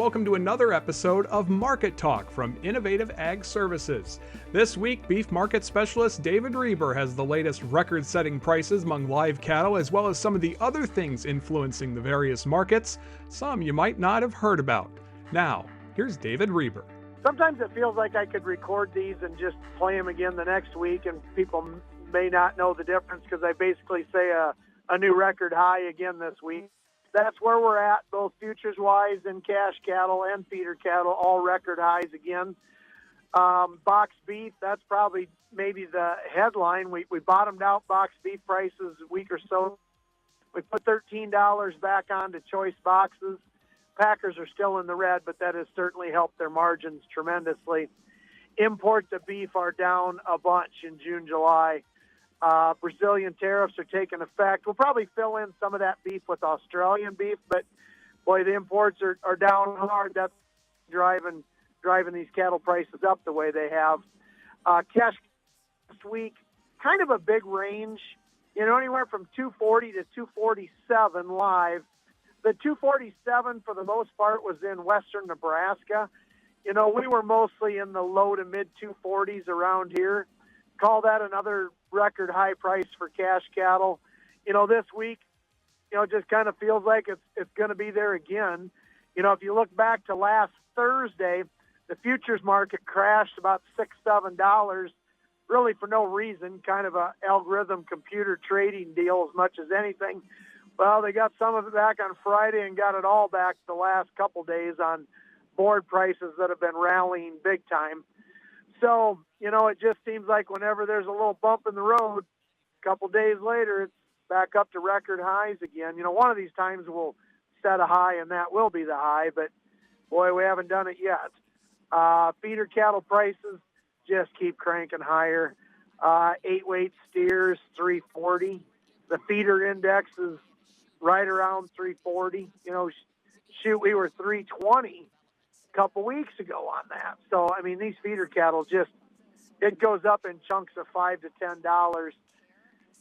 welcome to another episode of Market Talk from Innovative Ag Services. This week, beef market specialist David Rueber has the latest record-setting prices among live cattle, as well as some of the other things influencing the various markets, some you might not have heard about. Now, here's David Rueber. Sometimes it feels like I could record these and just play them again the next week, and people may not know the difference because I basically say a new record high again this week. That's where we're at, both futures-wise and cash cattle and feeder cattle, all record highs again. Box beef, that's probably maybe the headline. We bottomed out box beef prices a week or so. We put $13 back onto choice boxes. Packers are still in the red, but that has certainly helped their margins tremendously. Imports of beef are down a bunch in June, July. Brazilian tariffs are taking effect. We'll probably fill in some of that beef with Australian beef, but boy, the imports are down hard. That's driving these cattle prices up the way they have. Cash this week, kind of a big range, anywhere from 240 to 247 live. The 247 for the most part was in western Nebraska. We were mostly in the low to mid 240s around here. Call that another record high price for cash cattle. This week, just kind of feels like it's going to be there again. If you look back to last Thursday, the futures market crashed about $6-7, really for no reason, kind of a algorithm computer trading deal as much as anything. Well, they got some of it back on Friday and got it all back the last couple days on board prices that have been rallying big time. So, it just seems like whenever there's a little bump in the road, a couple days later, it's back up to record highs again. One of these times we'll set a high, and that will be the high, but, boy, we haven't done it yet. Feeder cattle prices just keep cranking higher. 8-weight steers, 340. The feeder index is right around 340. We were 320 a couple weeks ago on that. So, these feeder cattle it goes up in chunks of $5 to $10.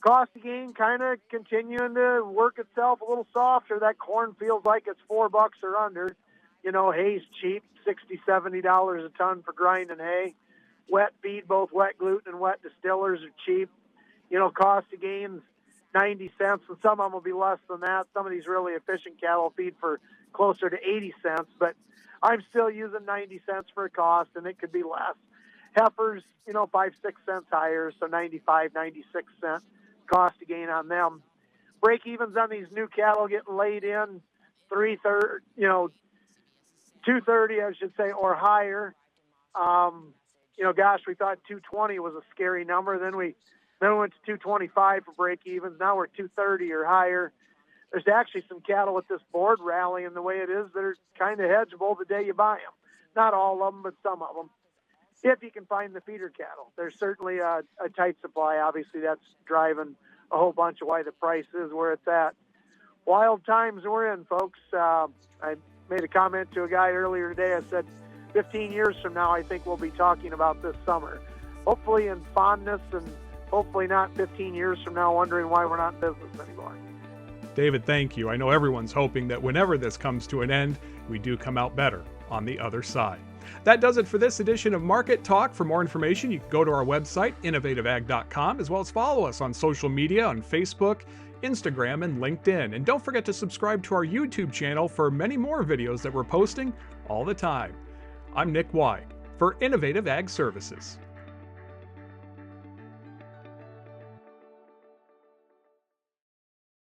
Cost of gain kind of continuing to work itself a little softer. That corn feels like it's $4 or under. Hay's cheap, $60-70 a ton for grinding hay. Wet feed, both wet gluten and wet distillers are cheap. Cost of gains 90 cents, and some of them will be less than that. Some of these really efficient cattle feed for closer to 80 cents, but I'm still using 90 cents for a cost, and it could be less. Heifers, 5-6 cents higher, so 95, 96 cent cost to gain on them. Break evens on these new cattle getting laid in 230, I should say, or higher. We thought 220 was a scary number. Then we went to 225 for break evens. Now we're 230 or higher. There's actually some cattle at this board rally, and the way it is, they're kind of hedgeable the day you buy them. Not all of them, but some of them. If you can find the feeder cattle. There's certainly a tight supply. Obviously, that's driving a whole bunch of why the price is where it's at. Wild times we're in, folks. I made a comment to a guy earlier today. I said, 15 years from now, I think we'll be talking about this summer. Hopefully in fondness, and hopefully not 15 years from now wondering why we're not in business anymore. David, thank you. I know everyone's hoping that whenever this comes to an end, we do come out better on the other side. That does it for this edition of Market Talk. For more information, you can go to our website, innovativeag.com, as well as follow us on social media on Facebook, Instagram, and LinkedIn. And don't forget to subscribe to our YouTube channel for many more videos that we're posting all the time. I'm Nick White for Innovative Ag Services.